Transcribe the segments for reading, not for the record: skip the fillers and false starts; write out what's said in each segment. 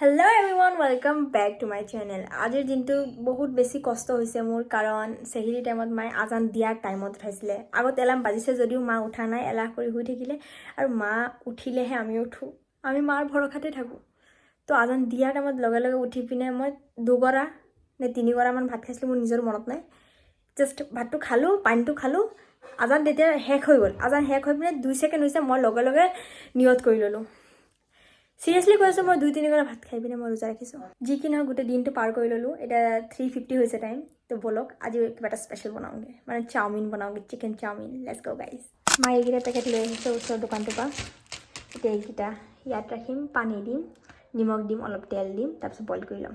Hello everyone, welcome back to my channel. আজিৰ দিনটো বহুত বেছি কষ্ট হৈছে মোৰ কাৰণ সেহিৰি টাইমত মাই আজান দিয়াৰ টাইমত উঠাইছিলে। আগত এলাৰ্ম বাজিছে যদিও মা উঠা নাই, এলাহ কৰি শুই থাকিলে আৰু মা উঠিলেহে আমি উঠো। আমি মাৰ ভৰখাতে থাকো। তো আজান দিয়াৰ টাইমত লগে লগে উঠি পিনে মই দুগৰা নে তিনিগৰা মান ভাত খাইছিলো, মোৰ নিজৰ মনত নাই। জাস্ট ভাতটো খালো, পানীটো খালো, আজান তেতিয়া শেষ হৈ গ'ল। আজান শেষ হৈ পিনে 2 সেকেন্ড হৈছে, মই লগে লগে নিয়ত কৰি ললো। Seriously কৈছো মই 2-3 গৰা ভাত খাই পিনে মই ৰোজা ৰাখিছো। যি কি নহয় গোটেই দিনটো পাৰ কৰি ললো। এটা 3:50 হৈছে টাইম। তো বলক আজি কিবা এটা স্পেশাল বনাওগে, মানে চাওমিন বনাওগে, chicken chowmein. Let's go guys. মই এইকেইটা পেকেট লৈ আহিছো ওচৰৰ দোকানটোৰ পৰা। এতিয়া এইকেইটা ইয়াত ৰাখিম, পানী দিম, নিমখ দিম, অলপ তেল দিম, তাৰপিছত বইল কৰি ল'ম।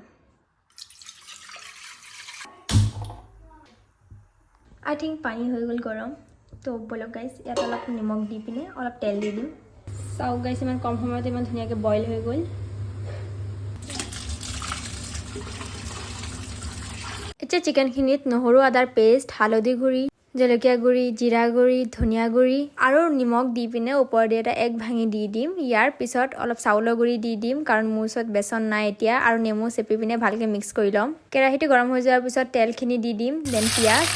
আই থিংক পানী হৈ গ'ল গৰম। তো বলক গাইস, ইয়াত অলপ নিমখ দি পিনে অলপ তেল দি দিম। চাওক গাইস, ইমান কম সময়তে ইমান ধুনীয়াকৈ বইল হৈ গ'ল। এতিয়া চিকেনখিনিত নহৰু আদাৰ পেষ্ট, হালধি গুড়ি, জলকীয়া গুড়ি, জিৰা গুড়ি, ধনিয়া গুড়ি আৰু নিমখ দি পিনে ওপৰেদি এটা এগ ভাঙি দি দিম। ইয়াৰ পিছত অলপ চাউলৰ গুড়ি দি দিম কাৰণ মোৰ ওচৰত বেচন নাই এতিয়া, আৰু নেমু চেপি পিনে ভালকৈ মিক্স কৰি ল'ম। কেৰাহীটো গৰম হৈ যোৱাৰ পিছত তেলখিনি দি দিম, দেন পিঁয়াজ।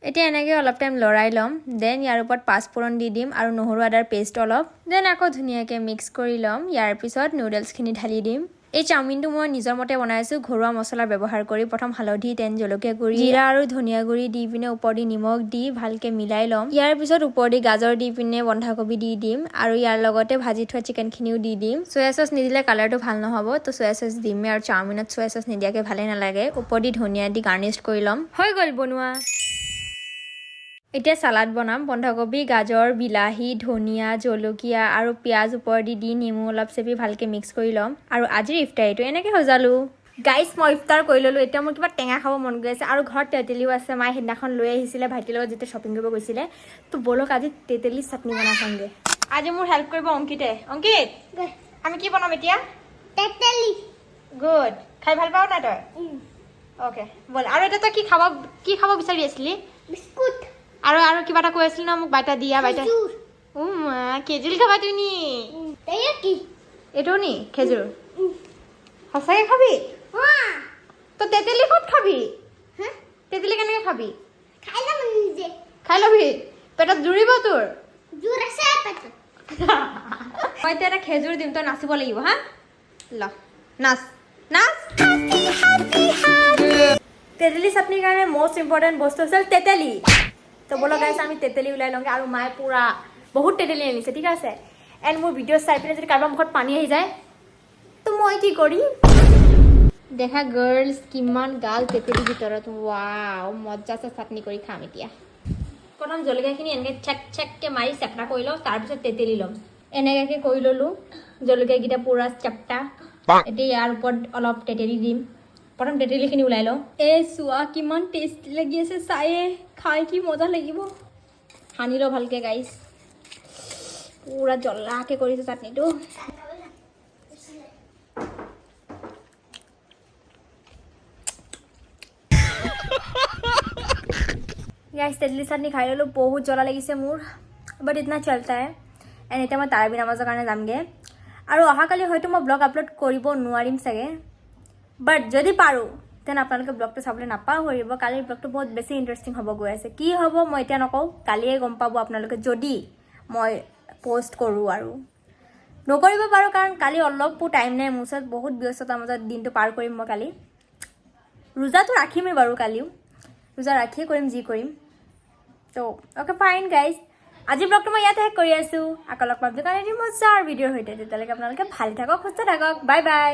এতিয়া এনেকৈ অলপ টাইম লৰাই ল'ম। দেন ইয়াৰ ওপৰত পাঁচফোৰণ দি দিম আৰু নহৰু আদাৰ পেষ্ট অলপ। দেন আকৌ ধুনীয়াকৈ মিক্স কৰি ল'ম। ইয়াৰ পিছত নুডলছখিনি ঢালি দিম। এই চাওমিনটো মই নিজৰ মতে বনাইছোঁ, ঘৰুৱা মছলা ব্যৱহাৰ কৰি। প্ৰথম হালধি, দেন জলকীয়া গুড়ি, জিৰা আৰু ধনিয়া গুড়ি দি পিনে ওপৰেদি নিমখ দি ভালকৈ মিলাই ল'ম। ইয়াৰ পিছত ওপৰেদি গাজৰ দি পিনে বন্ধাকবি দি দিম আৰু ইয়াৰ লগতে ভাজি থোৱা চিকেনখিনিও দি দিম। চয়া চচ নিদিলে কালাৰটো ভাল নহ'ব, তো চয়া চচ দিমেই, আৰু চাওমিনত চয়া চচ নিদিয়াকৈ ভালেই নালাগে। ওপৰেদি ধনিয়া দি গাৰ্নিছ কৰি ল'ম। হৈ গ'ল বনোৱা। এতিয়া সালাড বনাম। বন্ধাকবি, গাজৰ, বিলাহী, ধনিয়া, জলকীয়া আৰু পিঁয়াজ ওপৰেদি দি নেমু অলপ চেপি ভালকৈ মিক্স কৰি ল'ম। আৰু আজিৰ ইফতাৰীটো এনেকৈ সজালোঁ। গাইছ, মই ইফতাৰ কৰি ল'লোঁ। এতিয়া মোৰ কিবা টেঙা খাব মন গৈ আছে, আৰু ঘৰত তেতেলিও আছে। মায়ে সেইদিনাখন লৈ আহিছিলে ভাইটিৰ লগত যেতিয়া শ্বপিং কৰিব গৈছিলে। তো বলক আজি তেতেলি চাটনি বনাই খাওঁগৈ। আজি মোৰ হেল্প কৰিব অংকিতে। অংকিত, আমি কি বনাম এতিয়া? তেতেলি। গুড। খাই ভাল পাওঁ নাই তই? অ'কে বল। আৰু এটা তই কি খাব বিচাৰি আছিলি? বিস্কুট। আৰু কিবা এটা কৈ আছিল ন মোক, বাইটা দিয়া বাইটা। খেজুৰ খাবা তুমি? এইটো নি খেজুৰ? সঁচাকে খাবি? তো তেতেলি ক'ত খাবি? তেতেলি কেনেকৈ খাবি? খাই ল'বি? পেটত জুৰিব তোৰ? মই এতিয়া এটা খেজুৰ দিম, তই নাচিব লাগিব হা? ল নাচ নাচ। তেতেলি চাটনিৰ কাৰণে মষ্ট ইম্পৰ্টেণ্ট বস্তু আছিল তেতেলি। তো বলক গাইছ, আমি তেতেলি ওলাই লওঁগে। আৰু মায়ে পুৰা বহুত তেতেলি আনিছে, ঠিক আছে। এণ্ড মোৰ ভিডিঅ' চাই পিনে যদি কাৰোবাৰ মুখত পানী আহি যায়, তো মই কি কৰিম? দেখা গাৰ্লছ, কিমান গাল তেতেলিৰ ভিতৰত। ৱাও, মজ্জাছে চাটনি কৰি খাম এতিয়া। প্ৰথম জলকীয়াখিনি এনেকৈ চেককৈ মাৰি চেপটা কৰি লওঁ, তাৰপিছত তেতেলি ল'ম। এনেকৈ কৰি ল'লোঁ। জলকীয়াকেইটা পুৰা চেপটা। এতিয়া ইয়াৰ ওপৰত অলপ তেতেলি দিম। প্ৰথম তেতেলিখিনি ওলাই লওঁ। চোৱা কিমান টেষ্টি লাগি আছে চায়ে, খাই কি মজা লাগিব। সানি লওঁ ভালকৈ গাইছ। পুৰা জ্বলাকৈ কৰিছে চাটনিটো। গাইছ, তেতেলি চাটনি খাই ল'লোঁ। বহুত জ্বলা লাগিছে মোৰ, বাট ইতনা চলতা হে। এণ্ড এতিয়া মই তাৰাবি নামাজৰ কাৰণে যামগৈ। আৰু অহাকালি হয়তো মই ব্লগ আপলোড কৰিব নোৱাৰিম চাগে, বাট যদি পাৰোঁ দেন আপোনালোকে ব্লগটো চাবলৈ নাপাহৰিব। কালিৰ ব্লগটো বহুত বেছি ইণ্টাৰেষ্টিং হ'ব গৈ আছে। কি হ'ব মই এতিয়া নকওঁ, কালিয়ে গম পাব আপোনালোকে, যদি মই পষ্ট কৰোঁ। আৰু নকৰিব পাৰোঁ কাৰণ কালি অলপো টাইম নাই মোৰ ওচৰত, বহুত ব্যস্ততাৰ মাজত দিনটো পাৰ কৰিম মই কালি। ৰোজাটো ৰাখিমেই বাৰু, কালিও ৰোজা ৰাখিয়ে কৰিম যি কৰিম। তো অ'কে ফাইন গাইজ, আজি ব্লগটো মই ইয়াতে শেষ কৰি আছোঁ। আকৌ লগ পাম দোকানেদি মজাৰ ভিডিঅ'ৰ সৈতে। তেতিয়ালৈকে আপোনালোকে ভালে থাকক, সুস্থ থাকক। Bye bye.